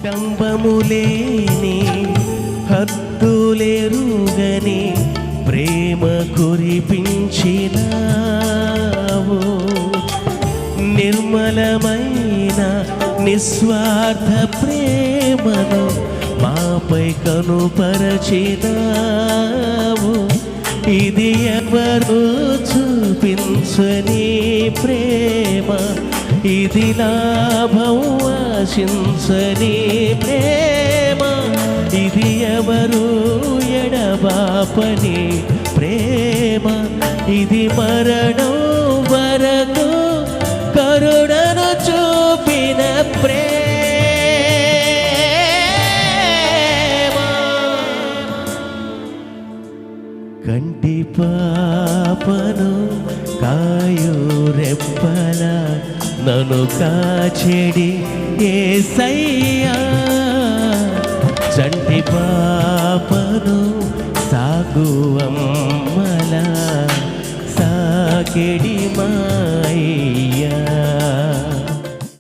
కంబములేని హద్దులెరుగని ప్రేమ కురిపించినావు. నిర్మలమైన నిస్వార్థ ప్రేమను మాపై కనుపరచినావు. ఇది ఎవరు చూపించని ప్రేమ, ఇది లాభం ఆశించని ప్రేమ, ఇది ఎవరు ఎడబాపని ప్రేమ, ఇది మరణం వరకు కరుణను చూపిన ప్రేమ. కంటి పాపను కాయు రెప్పల నన్ను కాచెడి యేసయ్యా. చంటి పాపను సాగువమ్మల సాకెడి మాయ్య.